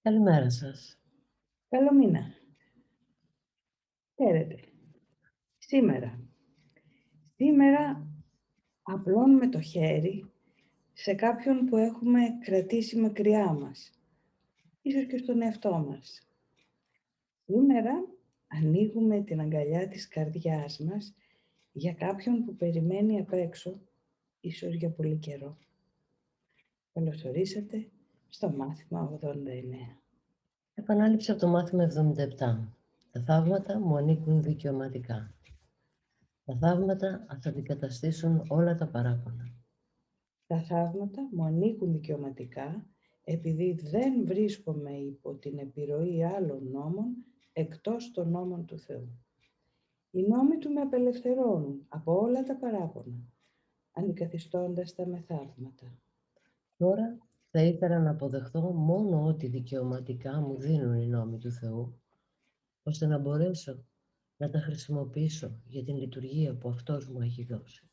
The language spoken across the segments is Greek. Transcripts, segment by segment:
Καλημέρα σας. Καλό μήνα. Χαίρετε. Σήμερα απλώνουμε το χέρι σε κάποιον που έχουμε κρατήσει μακριά μας, ίσως και στον εαυτό μας. Σήμερα ανοίγουμε την αγκαλιά της καρδιάς μας για κάποιον που περιμένει απ' έξω, ίσως για πολύ καιρό. Καλώς ορίσατε στο μάθημα 89. Επανάληψη από το μάθημα 77. Τα θαύματα μου ανήκουν δικαιωματικά. Τα θαύματα θα αντικαταστήσουν όλα τα παράπονα. Τα θαύματα μου ανήκουν δικαιωματικά επειδή δεν βρίσκομαι υπό την επιρροή άλλων νόμων εκτός των νόμων του Θεού. Οι νόμοι του με απελευθερώνουν από όλα τα παράπονα, αντικαθιστώντας τα με θαύματα. Τώρα θα ήθελα να αποδεχθώ μόνο ό,τι δικαιωματικά μου δίνουν οι νόμοι του Θεού, ώστε να μπορέσω να τα χρησιμοποιήσω για την λειτουργία που Αυτός μου έχει δώσει.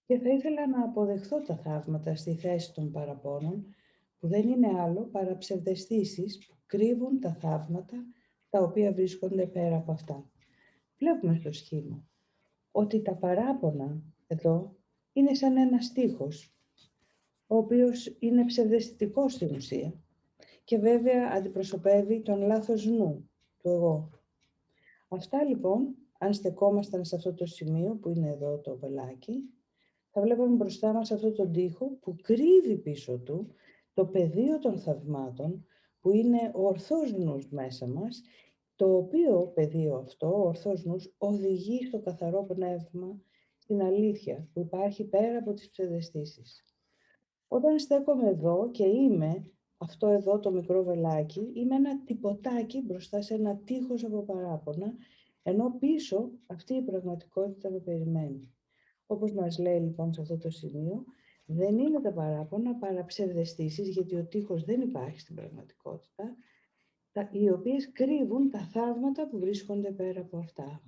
Και θα ήθελα να αποδεχθώ τα θαύματα στη θέση των παραπώνων, που δεν είναι άλλο παρά ψευδαισθήσεις που κρύβουν τα θαύματα τα οποία βρίσκονται πέρα από αυτά. Βλέπουμε στο σχήμα ότι τα παράπονα εδώ είναι σαν ένα στίχος, ο οποίος είναι ψευδαισθητικός στην ουσία και βέβαια αντιπροσωπεύει τον λάθος νου, του εγώ. Αυτά λοιπόν, αν στεκόμασταν σε αυτό το σημείο που είναι εδώ το βελάκι, θα βλέπαμε μπροστά μας αυτό τον τοίχο που κρύβει πίσω του το πεδίο των θαυμάτων, που είναι ο ορθός νους μέσα μας, το οποίο πεδίο αυτό, ο ορθός νους, οδηγεί στο καθαρό πνεύμα, στην αλήθεια που υπάρχει πέρα από τις ψευδαισθήσεις. Όταν στέκομαι εδώ και είμαι αυτό εδώ το μικρό βελάκι, είμαι ένα τυποτάκι μπροστά σε ένα τείχος από παράπονα, ενώ πίσω αυτή η πραγματικότητα με περιμένει. Όπως μας λέει λοιπόν σε αυτό το σημείο, δεν είναι τα παράπονα παρά ψευδαισθήσεις, γιατί ο τείχος δεν υπάρχει στην πραγματικότητα, οι οποίες κρύβουν τα θαύματα που βρίσκονται πέρα από αυτά.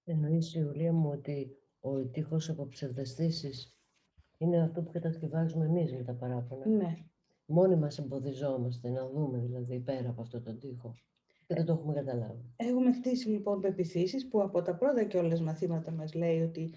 Εννοείς, Ιουλία μου, ότι ο τείχος από ψευδαισθήσεις είναι αυτό που κατασκευάζουμε εμείς με τα παράπονα. Ναι. Μόνοι μας εμποδιζόμαστε να δούμε δηλαδή πέρα από αυτό τον τοίχο και δεν το έχουμε καταλάβει. Έχουμε χτίσει λοιπόν πεποιθήσεις που από τα πρώτα κιόλας μαθήματα μας λέει ότι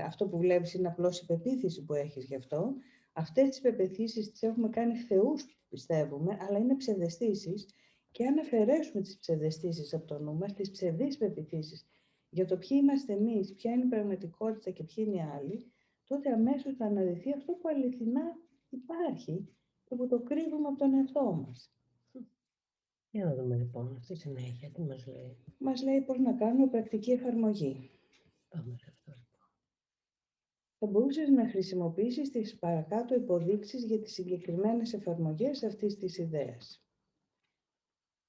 αυτό που βλέπεις είναι απλώς η πεποίθηση που έχεις γι' αυτό. Αυτές τις πεποιθήσεις τις έχουμε κάνει θεούς, πιστεύουμε, αλλά είναι ψευδαισθήσεις, και αν αφαιρέσουμε τις ψευδαισθήσεις από το νου μας, τις ψευδείς πεποιθήσεις για το ποιοι είμαστε εμείς, ποια είναι η πραγματικότητα και ποιοι είναι οι άλλοι, τότε αμέσως θα αναδυθεί αυτό που αληθινά υπάρχει και που το κρύβουμε από τον εαυτό μας. Για να δούμε λοιπόν στη συνέχεια τι μας λέει. Μας λέει πώς να κάνουμε πρακτική εφαρμογή. Πάμε σε αυτό λοιπόν. Θα μπορούσες να χρησιμοποιήσεις τις παρακάτω υποδείξεις για τις συγκεκριμένες εφαρμογές αυτής της ιδέας.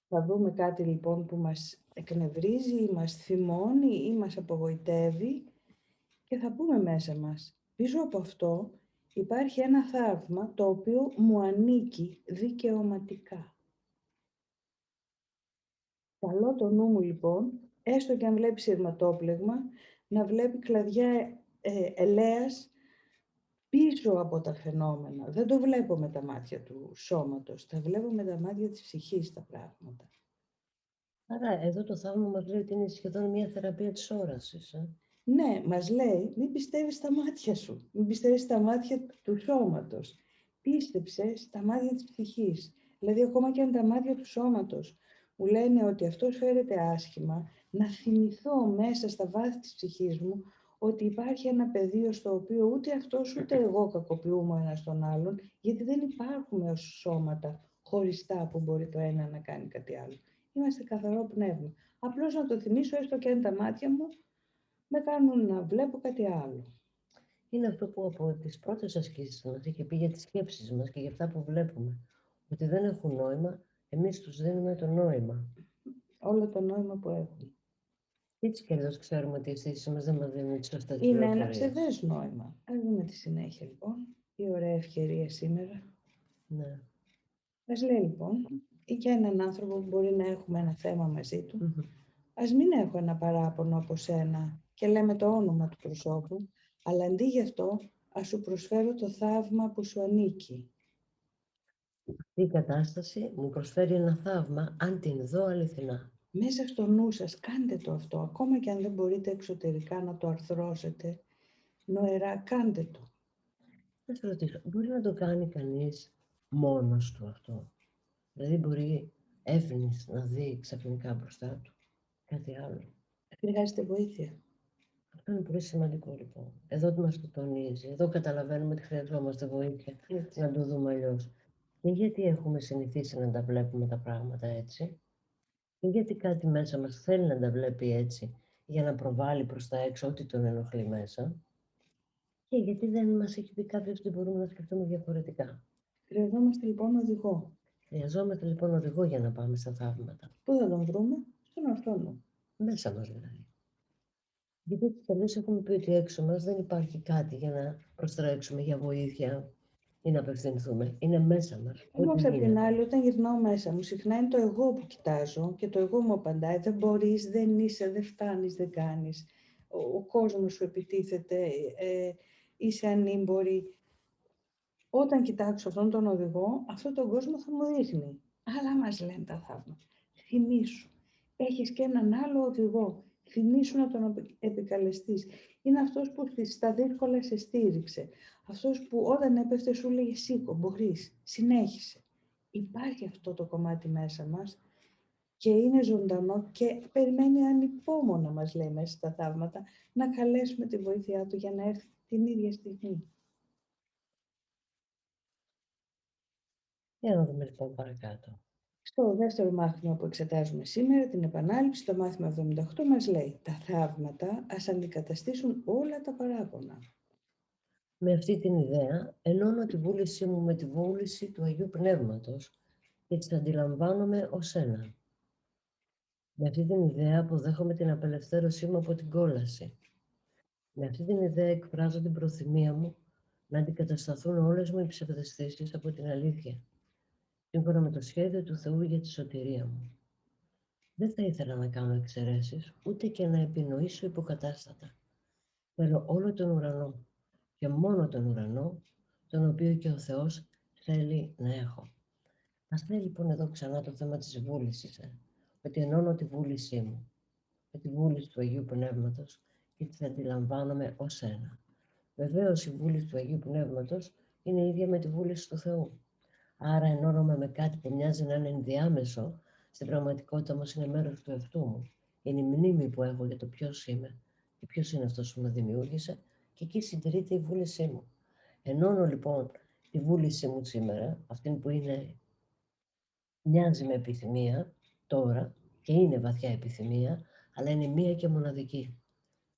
Θα δούμε κάτι λοιπόν που μας εκνευρίζει ή μας θυμώνει ή μας απογοητεύει και θα πούμε μέσα μας, πίσω από αυτό υπάρχει ένα θαύμα το οποίο μου ανήκει δικαιωματικά. Καλό το νου μου λοιπόν, έστω και αν βλέπει σειρματόπλεγμα, να βλέπει κλαδιά ελαίας πίσω από τα φαινόμενα. Δεν το βλέπω με τα μάτια του σώματος, τα βλέπω με τα μάτια της ψυχής τα πράγματα. Άρα εδώ το θαύμα μας λέει ότι είναι σχεδόν μια θεραπεία της όρασης. Ναι, μας λέει, μην πιστεύεις στα μάτια σου, μην πιστεύεις στα μάτια του σώματος. Πίστεψε στα μάτια της ψυχής. Δηλαδή, ακόμα και αν τα μάτια του σώματος μου λένε ότι αυτός φέρεται άσχημα, να θυμηθώ μέσα στα βάθη της ψυχής μου ότι υπάρχει ένα πεδίο στο οποίο ούτε αυτός ούτε εγώ κακοποιούμε ο ένας τον άλλον, γιατί δεν υπάρχουμε ως σώματα χωριστά που μπορεί το ένα να κάνει κάτι άλλο. Είμαστε καθαρό πνεύμα. Απλώς να το θυμίσω, έστω και αν τα μάτια μου με κάνουν να βλέπω κάτι άλλο. Είναι αυτό που από τις πρώτες ασκήσεις μας είχε πει για τις σκέψεις μας και για αυτά που βλέπουμε. Ότι δεν έχουν νόημα, εμείς τους δίνουμε το νόημα. Όλο το νόημα που έχουν. Έτσι κι αλλιώς ξέρουμε ότι οι αισθήσεις μας δεν μας δίνουν τις σωστές Είναι ένα πληροφορίες. ψευδές νόημα. Ας δούμε τη συνέχεια λοιπόν. Τι ωραία ευκαιρία σήμερα. Ναι. Μας λέει λοιπόν, ή για έναν άνθρωπο που μπορεί να έχουμε ένα θέμα μαζί του, ας μην έχω ένα παράπονο από σένα και λέμε το όνομα του προσώπου, αλλά αντί γι' αυτό ας σου προσφέρω το θαύμα που σου ανήκει. Αυτή η κατάσταση μου προσφέρει ένα θαύμα αν την δω αληθινά. Μέσα στο νου σας κάντε το αυτό, ακόμα και αν δεν μπορείτε εξωτερικά να το αρθρώσετε, νοερά κάντε το. Να σε ρωτήσω, μπορεί να το κάνει κανείς μόνος του αυτό? Δηλαδή μπορεί εύνης να δει ξαφνικά μπροστά του κάτι άλλο? Χρειάζεται βοήθεια. Αυτό είναι πολύ σημαντικό λοιπόν. Εδώ μας το τονίζει. Εδώ καταλαβαίνουμε ότι χρειαζόμαστε βοήθεια Έτσι. να το δούμε αλλιώς. Και γιατί έχουμε συνηθίσει να τα βλέπουμε τα πράγματα έτσι. Και γιατί κάτι μέσα μας θέλει να τα βλέπει έτσι για να προβάλλει προς τα έξω ό,τι τον ενοχλεί μέσα. Και γιατί δεν μας έχει πει κάποιος ότι μπορούμε να σκεφτούμε διαφορετικά. Χρειαζόμαστε λοιπόν οδηγό. Χρειαζόμαστε λοιπόν οδηγό για να πάμε στα θαύματα. Πού θα τον βρούμε? Στον εαυτό μου. Μέσα μας δηλαδή. Γιατί έτσι κι αλλιώς έχουμε πει ότι έξω μας δεν υπάρχει κάτι για να προστρέξουμε για βοήθεια ή να απευθυνθούμε. Είναι μέσα μας. Όμως Ό,τι απ' την γίνεται. άλλη, όταν γυρνάω μέσα μου, συχνά είναι το εγώ που κοιτάζω και το εγώ μου απαντάει. Δεν μπορείς, δεν είσαι, δεν φτάνεις, δεν κάνεις. Ο κόσμος σου επιτίθεται, είσαι ανήμπορη. Όταν κοιτάξω αυτόν τον οδηγό, αυτόν τον κόσμο θα μου δείχνει. Αλλά μας λένε τα θαύματα. Θυμήσου. Έχεις και έναν άλλο οδηγό. Θυμήσου να τον επικαλεστείς. Είναι αυτός που στα δύσκολα σε στήριξε. Αυτός που όταν έπεφτε σου λέγε σήκω, μπορείς, συνέχισε. Υπάρχει αυτό το κομμάτι μέσα μας και είναι ζωντανό και περιμένει ανυπόμονα, μας λέει μέσα στα θαύματα, να καλέσουμε τη βοήθειά του για να έρθει την ίδια στιγμή. Για να δούμε λοιπόν παρακάτω. Στο δεύτερο μάθημα που εξετάζουμε σήμερα, την επανάληψη, το μάθημα 78 μας λέει «Τα θαύματα ας αντικαταστήσουν όλα τα παράπονα». Με αυτή την ιδέα ενώνω τη βούλησή μου με τη βούληση του Αγίου Πνεύματος και τις αντιλαμβάνομαι ως ένα. Με αυτή την ιδέα αποδέχομαι την απελευθέρωσή μου από την κόλαση. Με αυτή την ιδέα εκφράζω την προθυμία μου να αντικατασταθούν όλες μου οι ψευδαισθήσεις από την αλήθεια, σύμφωνα με το σχέδιο του Θεού για τη σωτηρία μου. Δεν θα ήθελα να κάνω εξαιρέσεις, ούτε και να επινοήσω υποκατάστατα. Θέλω όλο τον ουρανό και μόνο τον ουρανό, τον οποίο και ο Θεός θέλει να έχω. Ας λέει λοιπόν εδώ ξανά το θέμα της βούλησης, ότι ενώνω τη βούλησή μου με τη βούληση του Αγίου Πνεύματος και τις αντιλαμβάνομαι ως ένα. Βεβαίως η βούληση του Αγίου Πνεύματος είναι ίδια με τη βούληση του Θεού. Άρα ενώνομαι με κάτι που μοιάζει να είναι ενδιάμεσο, στην πραγματικότητα όμως είναι μέρος του εαυτού μου. Είναι η μνήμη που έχω για το ποιος είμαι και ποιος είναι αυτός που με δημιούργησε και εκεί συντηρείται η βούλησή μου. Ενώνω λοιπόν τη βούλησή μου σήμερα, αυτή που είναι, μοιάζει με επιθυμία τώρα και είναι βαθιά επιθυμία, αλλά είναι μία και μοναδική.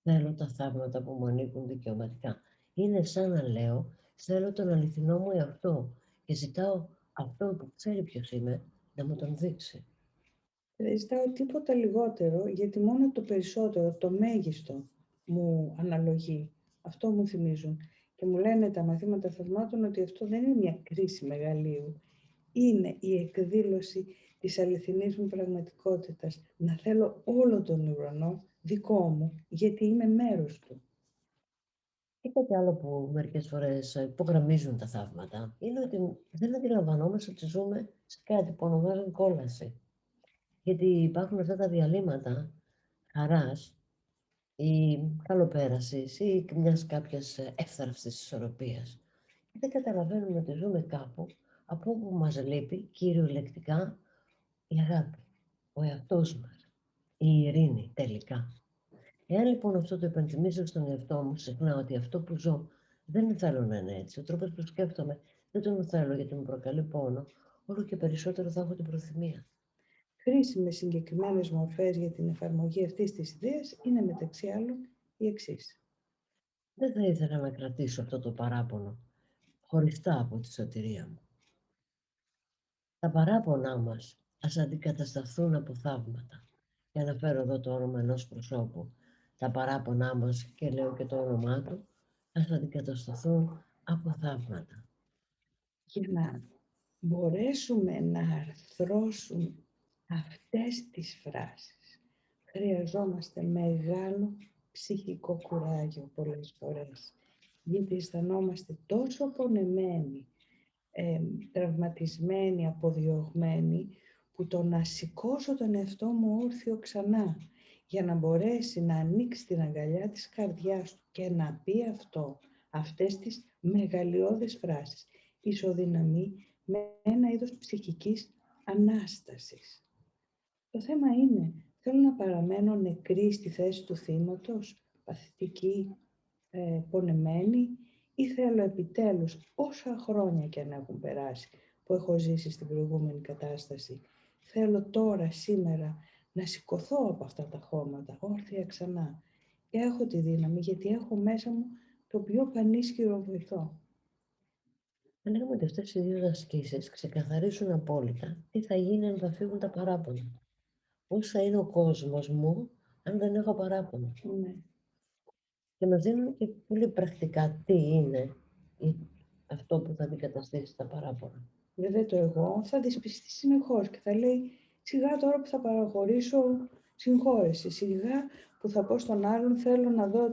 Θέλω τα θαύματα που μου ανήκουν δικαιωματικά. Είναι σαν να λέω, θέλω τον αληθινό μου εαυτό και ζητάω αυτόν που ξέρει ποιος είμαι να μου τον δείξει. Δεν ζητάω τίποτα λιγότερο, γιατί μόνο το περισσότερο, το μέγιστο μου αναλογεί. Αυτό μου θυμίζουν. Και μου λένε τα μαθήματα θαυμάτων ότι αυτό δεν είναι μια κρίση μεγαλείου. Είναι η εκδήλωση της αληθινής μου πραγματικότητας. Να θέλω όλο τον ουρανό δικό μου, γιατί είμαι μέρος του. Και κάτι άλλο που μερικές φορές υπογραμμίζουν τα θαύματα είναι ότι δεν αντιλαμβανόμαστε ότι ζούμε σε κάτι που ονομάζουν κόλαση. Γιατί υπάρχουν αυτά τα διαλύματα χαράς ή καλοπέρασης ή μιας κάποιας εύθραυστης ισορροπίας. Και δεν καταλαβαίνουμε ότι ζούμε κάπου από όπου μας λείπει κυριολεκτικά η αγάπη, ο εαυτός μας, η ειρήνη τελικά. Εάν λοιπόν αυτό το υπενθυμίζω στον εαυτό μου συχνά ότι αυτό που ζω δεν θέλω να είναι έτσι, ο τρόπος που σκέφτομαι δεν τον θέλω γιατί μου προκαλεί πόνο, όλο και περισσότερο θα έχω την προθυμία. Χρήσιμες συγκεκριμένες μορφές για την εφαρμογή αυτής της ιδέας είναι μεταξύ άλλων οι εξής. Δεν θα ήθελα να κρατήσω αυτό το παράπονο χωριστά από τη σωτηρία μου. Τα παράπονά μας ας αντικατασταθούν από θαύματα. Για να φέρω εδώ το όνομα ενός προσώπου. Τα παράπονά μας, και λέω και το όνομά του, ας αντικατασταθούν από θαύματα. Για να μπορέσουμε να αρθρώσουμε αυτές τις φράσεις, χρειαζόμαστε μεγάλο ψυχικό κουράγιο πολλές φορές, γιατί αισθανόμαστε τόσο πονεμένοι, τραυματισμένη, αποδιωγμένη, που το να σηκώσω τον εαυτό μου όρθιο ξανά για να μπορέσει να ανοίξει την αγκαλιά της καρδιάς του και να πει αυτές τις μεγαλειώδεις φράσεις, ισοδυναμεί με ένα είδος ψυχικής ανάστασης. Το θέμα είναι, θέλω να παραμένω νεκρή στη θέση του θύματος, παθητική, πονεμένη, ή θέλω επιτέλους, όσα χρόνια και αν έχουν περάσει που έχω ζήσει στην προηγούμενη κατάσταση, θέλω τώρα, σήμερα, να σηκωθώ από αυτά τα χώματα, όρθια ξανά. Και έχω τη δύναμη, γιατί έχω μέσα μου το πιο πανίσχυρο βοηθό. Θα λέγαμε ότι αυτές οι δύο ασκήσεις ξεκαθαρίζουν απόλυτα τι θα γίνει αν θα φύγουν τα παράπονα. Πώς θα είναι ο κόσμος μου αν δεν έχω παράπονα. Ναι. Και μας δίνουν και πολύ πρακτικά τι είναι αυτό που θα αντικαταστήσει τα παράπονα. Βέβαια το εγώ θα δυσπιστεί συνεχώς και θα λέει σιγά τώρα που θα παραχωρήσω συγχώρεση, σιγά που θα πω στον άλλον θέλω να δω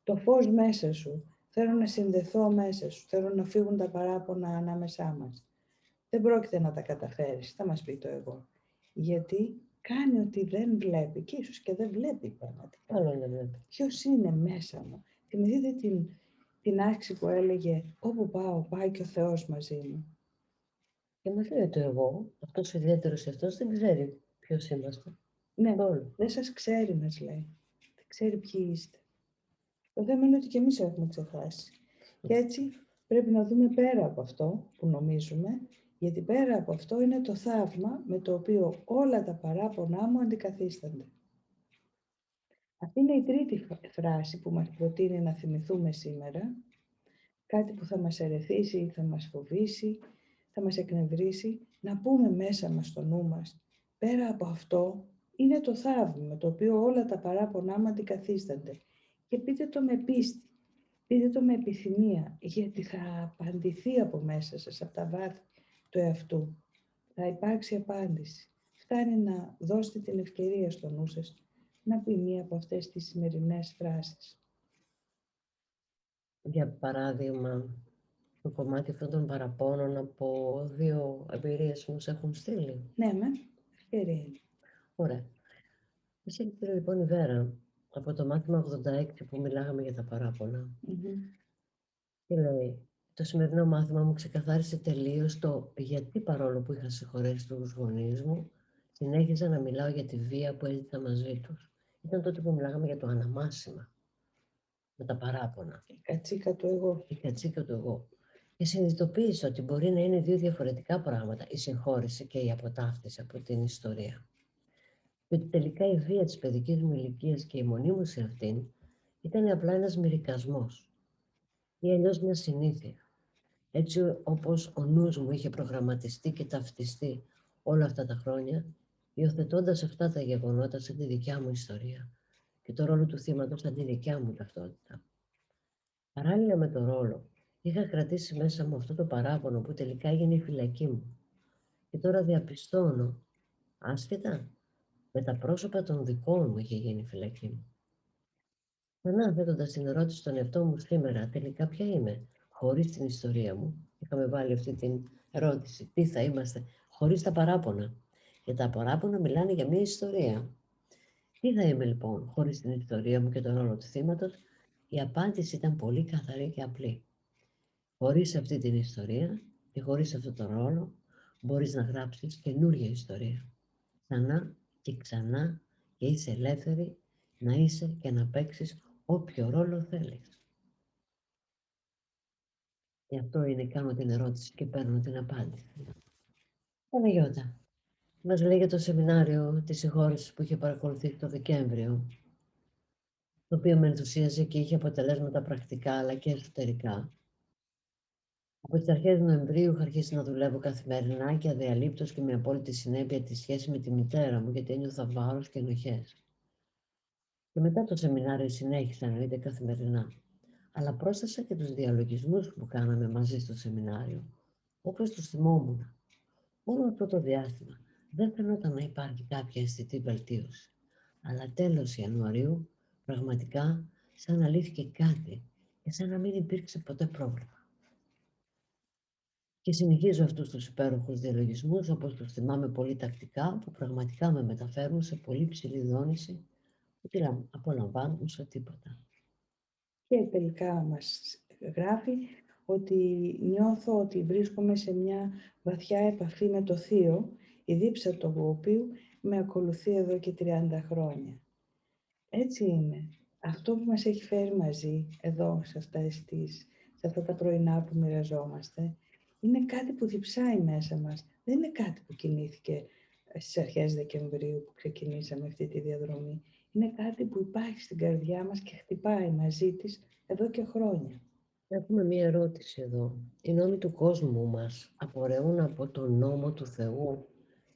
το φως μέσα σου, θέλω να συνδεθώ μέσα σου, θέλω να φύγουν τα παράπονα ανάμεσά μας. Δεν πρόκειται να τα καταφέρεις, θα μας πει το εγώ. Γιατί κάνει ότι δεν βλέπει και ίσως και δεν βλέπει πραγματικά. Άλλο δεν βλέπει. Ποιος είναι μέσα μου. Θυμηθείτε την άσκηση που έλεγε όπου πάω, πάει και ο Θεός μαζί μου. Και μας λέει το εγώ, αυτός ο ιδιαίτερος αυτός δεν ξέρει ποιος είμαστε. Ναι, Όλο. δεν σας ξέρει, μας λέει. Δεν ξέρει ποιοι είστε. Το θέμα είναι ότι και εμείς έχουμε ξεχάσει. Και έτσι πρέπει να δούμε πέρα από αυτό που νομίζουμε, γιατί πέρα από αυτό είναι το θαύμα με το οποίο όλα τα παράπονά μου αντικαθίστανται. Αυτή είναι η τρίτη φράση που μας προτείνει να θυμηθούμε σήμερα. Κάτι που θα μας ερεθίσει, θα μας φοβήσει, θα μας εκνευρίσει, να πούμε μέσα μας στο νου μας. Πέρα από αυτό είναι το θαύμα με το οποίο όλα τα παράπονά μου αντικαθίστανται. Και πείτε το με πίστη, πείτε το με επιθυμία, γιατί θα απαντηθεί από μέσα σας, από τα βάθη του εαυτού. Θα υπάρξει απάντηση. Φτάνει να δώσετε την ευκαιρία στο νου σας να πει μία από αυτές τις σημερινές φράσεις. Για παράδειγμα, το κομμάτι αυτών των παραπώνων από δύο εμπειρίες που μας έχουν στείλει. Ναι, ευκαιρία. Ωραία. Μας έχει στείλει λοιπόν η Βέρα από το μάθημα 86 που μιλάγαμε για τα παράπονα. Και λέει, το σημερινό μάθημα μου ξεκαθάρισε τελείως το γιατί παρόλο που είχα συγχωρέσει τους γονείς μου, συνέχιζα να μιλάω για τη βία που έζησα μαζί τους. Ήταν τότε που μιλάγαμε για το αναμάσιμα, με τα παράπονα. Η κατσίκα του εγώ. Η κατσίκα του εγώ. Και συνειδητοποίησα ότι μπορεί να είναι δύο διαφορετικά πράγματα, η συγχώρεση και η αποτάφτιση από την ιστορία. Και ότι τελικά η βία της παιδικής μου ηλικίας και η μονή μου σε αυτήν ήταν απλά ένας μυρικασμός ή αλλιώς μια συνήθεια. Έτσι όπως ο νους μου είχε προγραμματιστεί και ταυτιστεί όλα αυτά τα χρόνια, υιοθετώντας αυτά τα γεγονότα σαν τη δικιά μου ιστορία και το ρόλο του θύματος σαν τη δικιά μου ταυτότητα. Παράλληλα με το ρόλο, είχα κρατήσει μέσα μου αυτό το παράπονο που τελικά έγινε η φυλακή μου. Και τώρα διαπιστώνω, άσχετα, με τα πρόσωπα των δικών μου είχε γίνει η φυλακή μου. Ξανά θέτοντας την ερώτηση στον εαυτό μου σήμερα, τελικά ποια είμαι, χωρίς την ιστορία μου. Είχαμε βάλει αυτή την ερώτηση, τι θα είμαστε, χωρίς τα παράπονα. Και τα παράπονα μιλάνε για μια ιστορία. Τι θα είμαι λοιπόν, χωρίς την ιστορία μου και τον ρόλο του θύματος? Η απάντηση ήταν πολύ καθαρή και απλή. Χωρίς αυτή την ιστορία και χωρίς αυτό τον ρόλο, μπορείς να γράψεις καινούργια ιστορία. Ξανά και ξανά και είσαι ελεύθερη να είσαι και να παίξεις όποιο ρόλο θέλεις. Γι' αυτό είναι κάνω την ερώτηση και παίρνω την απάντηση. Παναγιώτα, μας λέει για το σεμινάριο της συγχώρεσης που είχε παρακολουθήσει το Δεκέμβριο, το οποίο με ενθουσίαζε και είχε αποτελέσματα πρακτικά αλλά και εσωτερικά. Από τις αρχές Νοεμβρίου είχα αρχίσει να δουλεύω καθημερινά και αδιαλείπτως και με απόλυτη συνέπεια τη σχέση με τη μητέρα μου, γιατί ένιωθα βάρος και ενοχές. Και μετά το σεμινάριο συνέχισα να είτε καθημερινά. Αλλά πρόσθεσα και τους διαλογισμούς που κάναμε μαζί στο σεμινάριο, όπως τους θυμόμουν. Όλο αυτό το διάστημα δεν φαινόταν να υπάρχει κάποια αισθητή βελτίωση. Αλλά τέλος Ιανουαρίου, πραγματικά, σαν να λύθηκε κάτι και σαν να μην υπήρξε ποτέ πρόβλημα. Και συνεχίζω αυτούς τους υπέροχους διαλογισμούς, όπως τους θυμάμαι πολύ τακτικά, που πραγματικά με μεταφέρουν σε πολύ ψηλή δόνηση, που τη απολαμβάνουν σε τίποτα. Και τελικά μας γράφει ότι νιώθω ότι βρίσκομαι σε μια βαθιά επαφή με το Θείο, η δίψα του οποίου με ακολουθεί εδώ και 30 χρόνια. Έτσι είναι. Αυτό που μας έχει φέρει μαζί εδώ, σε αυτά τα πρωινά που μοιραζόμαστε, είναι κάτι που διψάει μέσα μας. Δεν είναι κάτι που κινήθηκε στις αρχές Δεκεμβρίου που ξεκινήσαμε αυτή τη διαδρομή. Είναι κάτι που υπάρχει στην καρδιά μας και χτυπάει μαζί της εδώ και χρόνια. Έχουμε μία ερώτηση εδώ. Οι νόμοι του κόσμου μας απορρέουν από τον νόμο του Θεού?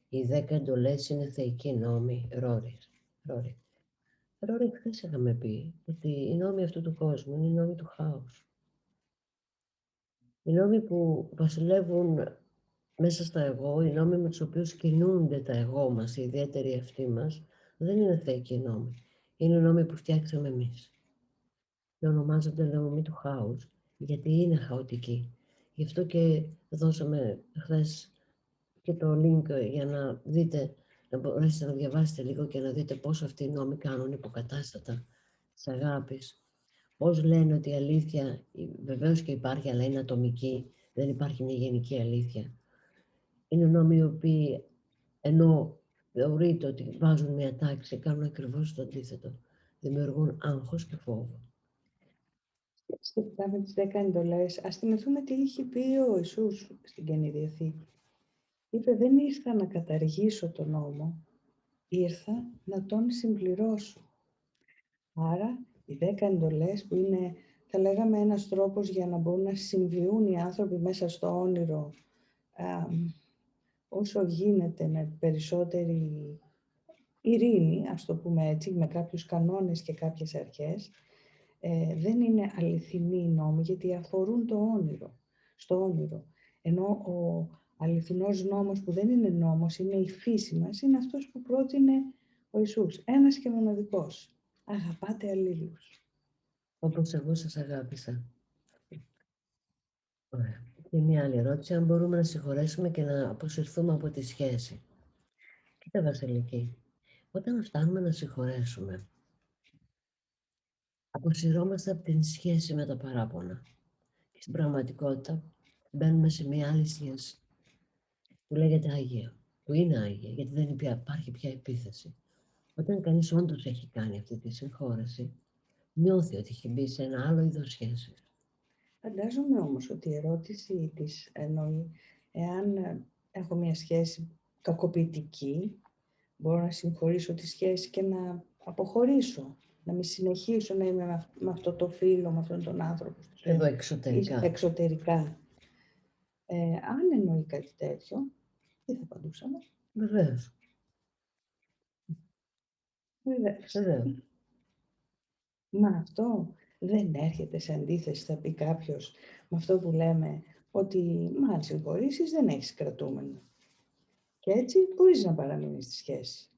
Οι 10 εντολές είναι θεϊκοί νόμοι? Ρόρι, χθες είχαμε πει ότι οι νόμοι αυτού του κόσμου είναι οι νόμοι του χάους. Οι νόμοι που βασιλεύουν μέσα στα εγώ, οι νόμοι με τους οποίους κινούνται τα εγώ μας, οι ιδιαίτεροι αυτοί μας, δεν είναι θεϊκοί νόμοι. Είναι νόμοι που φτιάξαμε εμείς. Και ονομάζονται νόμοι του χάους, γιατί είναι χαοτικοί. Γι' αυτό και δώσαμε χθες και το link για να δείτε, να μπορέσετε να διαβάσετε λίγο και να δείτε πώς αυτοί οι νόμοι κάνουν υποκατάστατα της αγάπης. Πώς λένε ότι η αλήθεια βεβαίως και υπάρχει, αλλά είναι ατομική, δεν υπάρχει μια γενική αλήθεια. Είναι νόμοι οι οποίοι, ενώ θεωρείται ότι βάζουν μια τάξη, κάνουν ακριβώς το αντίθετο. Δημιουργούν άγχος και φόβο. Σχετικά με τις 10 εντολές, ας θυμηθούμε τι είχε πει ο Ιησούς στην Καινή Διαθήκη. Είπε, δεν ήρθα να καταργήσω τον νόμο, ήρθα να τον συμπληρώσω. Άρα, οι 10 εντολές που είναι, θα λέγαμε, ένας τρόπος για να μπορούν να συμβιούν οι άνθρωποι μέσα στο όνειρο όσο γίνεται με περισσότερη ειρήνη, ας το πούμε έτσι, με κάποιους κανόνες και κάποιες αρχές, δεν είναι αληθινοί νόμοι, γιατί αφορούν το όνειρο, στο όνειρο. Ενώ ο αληθινός νόμος που δεν είναι νόμος, είναι η φύση μας, είναι αυτός που πρότεινε ο Ιησούς, ένας και μοναδικός. Αγαπάτε αλλήλους. Όπως εγώ σας αγάπησα. Ωραία. Και μια άλλη ερώτηση, αν μπορούμε να συγχωρέσουμε και να αποσυρθούμε από τη σχέση. Κοίτα Βασιλική, όταν φτάνουμε να συγχωρέσουμε, αποσυρώμαστε από την σχέση με τα παράπονα. Και στην πραγματικότητα μπαίνουμε σε μια άλλη σχέση που λέγεται Άγια, που είναι Άγια, γιατί δεν υπάρχει πια επίθεση. Όταν κανείς όντως έχει κάνει αυτή τη συγχώρεση, νιώθει ότι έχει μπει σε ένα άλλο είδος σχέσης. Φαντάζομαι όμως ότι η ερώτηση της εννοεί, εάν έχω μια σχέση κακοποιητική, μπορώ να συγχωρήσω τη σχέση και να αποχωρήσω, να μην συνεχίσω να είμαι με αυτό το φίλο, με αυτόν τον άνθρωπο. Εδώ εξωτερικά. Εξωτερικά. Αν εννοεί κάτι τέτοιο, τι θα απαντούσαμε? Βεβαίως. Βεβαίως. Μα αυτό δεν έρχεται σε αντίθεση, θα πει κάποιος, με αυτό που λέμε, ότι μα αν συγχωρήσεις δεν έχεις κρατούμενο. Και έτσι μπορείς να παραμείνεις στη σχέση.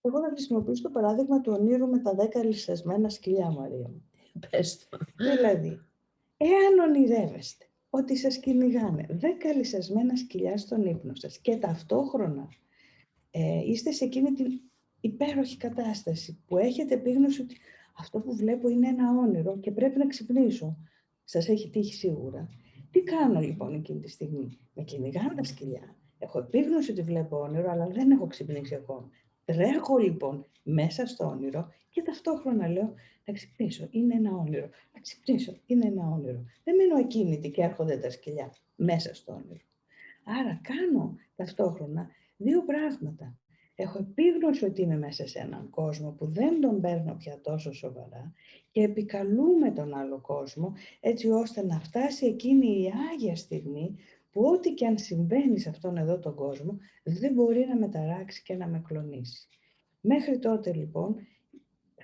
Εγώ θα χρησιμοποιήσω το παράδειγμα του ονείρου με τα 10 λυσσασμένα σκυλιά, Μαρία μου. Πες το. Δηλαδή, εάν ονειρεύεστε ότι σας κυνηγάνε 10 λυσσασμένα σκυλιά στον ύπνο σας και ταυτόχρονα είστε σε εκείνη την υπέροχη κατάσταση που έχετε επίγνωση ότι αυτό που βλέπω είναι ένα όνειρο και πρέπει να ξυπνήσω. Σας έχει τύχει σίγουρα. Τι κάνω λοιπόν εκείνη τη στιγμή? Με κυνηγάνε τα σκυλιά. Έχω επίγνωση ότι βλέπω όνειρο, αλλά δεν έχω ξυπνήσει ακόμα. Τρέχω λοιπόν μέσα στο όνειρο και ταυτόχρονα λέω να ξυπνήσω, είναι ένα όνειρο. Να ξυπνήσω, είναι ένα όνειρο. Δεν μένω ακίνητη και έρχονται τα σκυλιά μέσα στο όνειρο. Άρα κάνω ταυτόχρονα δύο πράγματα. Έχω επίγνωση ότι είμαι μέσα σε έναν κόσμο που δεν τον παίρνω πια τόσο σοβαρά και επικαλούμε τον άλλο κόσμο έτσι ώστε να φτάσει εκείνη η άγια στιγμή που ό,τι και αν συμβαίνει σε αυτόν εδώ τον κόσμο δεν μπορεί να με ταράξει και να με κλονίσει. Μέχρι τότε λοιπόν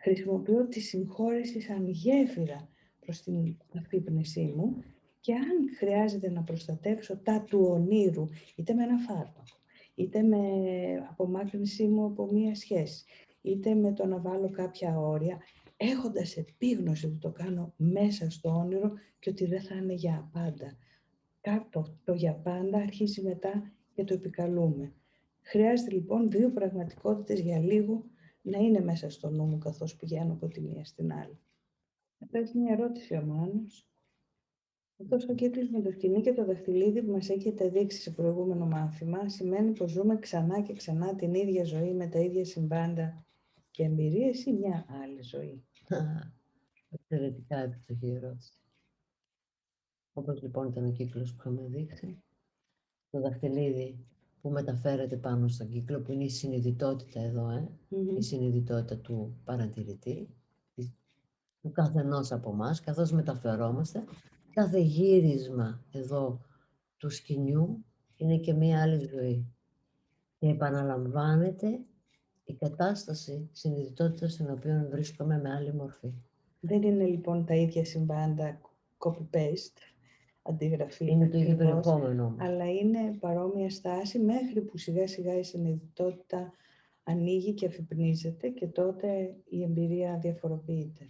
χρησιμοποιώ τη συγχώρεση σαν γέφυρα προς την αφύπνισή μου και αν χρειάζεται να προστατεύσω τα του ονείρου, είτε με ένα φάρμακο, είτε με απομάκρυνσή μου από μία σχέση, είτε με το να βάλω κάποια όρια, έχοντας επίγνωση ότι το κάνω μέσα στο όνειρο και ότι δεν θα είναι για πάντα. Το για πάντα αρχίζει μετά και το επικαλούμε. Χρειάζεται λοιπόν δύο πραγματικότητες για λίγο να είναι μέσα στο νου μου καθώς πηγαίνω από τη μία στην άλλη. Έχει μια ερώτηση ο Μάνος. Αυτός ο κύκλος με το σκηνή και το δαχτυλίδι που μας έχετε δείξει σε προηγούμενο μάθημα σημαίνει πως ζούμε ξανά και ξανά την ίδια ζωή με τα ίδια συμβάντα και εμπειρίες ή μια άλλη ζωή? Εξαιρετικά εύστοχη ερώτηση. Όπως λοιπόν ήταν ο κύκλος που είχαμε δείξει, το δαχτυλίδι που μεταφέρεται πάνω στον κύκλο, που είναι η συνειδητότητα εδώ, η συνειδητότητα του παρατηρητή, του καθενός από εμάς, καθώς μεταφερόμαστε. Κάθε γύρισμα εδώ του σκηνιού είναι και μία άλλη ζωή. Και επαναλαμβάνεται η κατάσταση συνειδητότητας στην οποία βρίσκομαι με άλλη μορφή. Δεν είναι λοιπόν τα ίδια συμβάντα copy-paste, αντιγραφή. Είναι το ίδιο περιεχόμενο όμως. Αλλά είναι παρόμοια στάση μέχρι που σιγά σιγά η συνειδητότητα ανοίγει και αφυπνίζεται και τότε η εμπειρία διαφοροποιείται.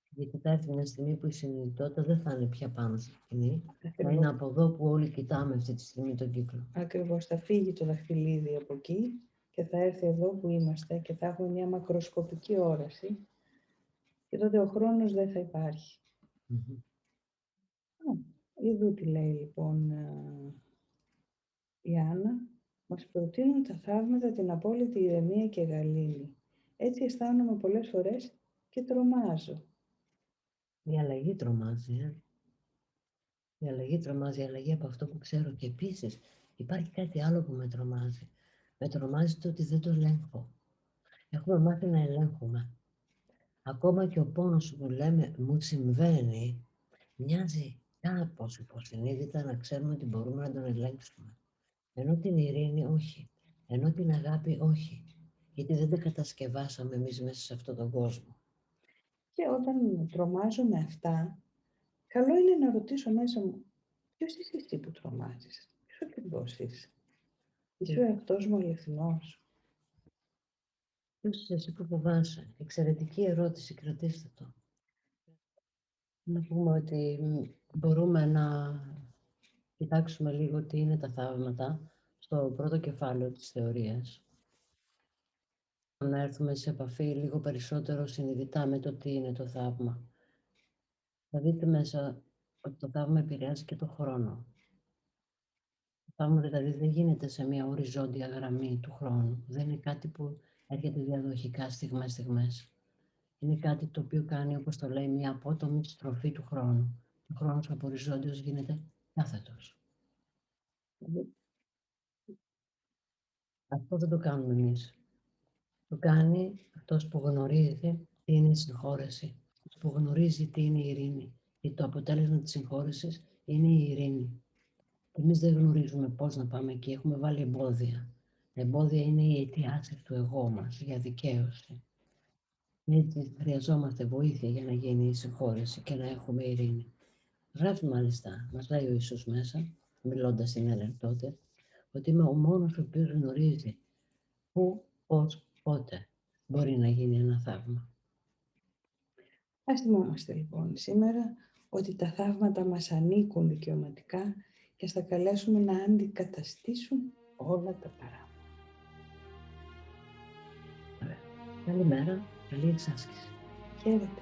Γιατί θα έρθει μια στιγμή που η συνειδητότητα δεν θα είναι πια πάνω στη σκηνή. Θα είναι από εδώ που όλοι κοιτάμε αυτή τη στιγμή τον κύκλο. Ακριβώς, θα φύγει το δαχτυλίδι από εκεί και θα έρθει εδώ που είμαστε και θα έχουμε μια μακροσκοπική όραση και τότε ο χρόνος δεν θα υπάρχει. Εδώ τι λέει λοιπόν η Άννα. Μας προτείνουν τα θαύματα την απόλυτη ηρεμία και γαλήνη. Έτσι αισθάνομαι πολλές φορές και τρομάζω. Η αλλαγή τρομάζει, Η αλλαγή τρομάζει, η αλλαγή από αυτό που ξέρω. Και επίσης υπάρχει κάτι άλλο που με τρομάζει. Με τρομάζει το ότι δεν το ελέγχω. Έχουμε μάθει να ελέγχουμε. Ακόμα και ο πόνος που λέμε μου συμβαίνει, μοιάζει κάπως υποσυνείδητα να ξέρουμε ότι μπορούμε να τον ελέγξουμε. Ενώ την ειρήνη όχι. Ενώ την αγάπη όχι. Γιατί δεν τα κατασκευάσαμε εμείς μέσα σε αυτόν τον κόσμο. Και όταν τρομάζω με αυτά, καλό είναι να ρωτήσω μέσα μου, ποιος είσαι εσύ που τρομάζεις, ποιος ακριβώς είσαι? Είσαι ο εαυτός μου αληθινός? Ποιος είσαι εσύ που φοβάσαι? Εξαιρετική ερώτηση, κρατήστε το. Να πούμε ότι μπορούμε να κοιτάξουμε λίγο τι είναι τα θαύματα στο πρώτο κεφάλαιο της θεωρίας. Να έρθουμε σε επαφή λίγο περισσότερο συνειδητά με το τι είναι το θαύμα. Θα δείτε μέσα ότι το θαύμα επηρεάζει και το χρόνο. Το θαύμα δηλαδή δεν γίνεται σε μια οριζόντια γραμμή του χρόνου. Δεν είναι κάτι που έρχεται διαδοχικά στιγμές-στιγμές. Είναι κάτι το οποίο κάνει, όπως το λέει, μια απότομη στροφή του χρόνου. Ο χρόνος από οριζόντιος γίνεται κάθετος. Αυτό δεν το κάνουμε εμείς. Το κάνει αυτός που γνωρίζει τι είναι η συγχώρεση, που γνωρίζει τι είναι η ειρήνη. Και το αποτέλεσμα της συγχώρεσης είναι η ειρήνη. Εμείς δεν γνωρίζουμε πώς να πάμε εκεί, έχουμε βάλει εμπόδια. Τα εμπόδια είναι οι αιτιάσεις του εγώ μας για δικαίωση. Έτσι χρειαζόμαστε βοήθεια για να γίνει η συγχώρεση και να έχουμε ειρήνη. Γράφει μάλιστα, μας λέει ο Ιησούς μέσα, μιλώντας στην Έλεν τότε, ότι είμαι ο μόνος ο οποίος γνωρίζει πού, πώς, πότε μπορεί να γίνει ένα θαύμα. Ας θυμόμαστε λοιπόν σήμερα ότι τα θαύματα μας ανήκουν δικαιωματικά και θα καλέσουμε να αντικαταστήσουν όλα τα παράπονα. Καλημέρα, καλή εξάσκηση. Χαίρετε.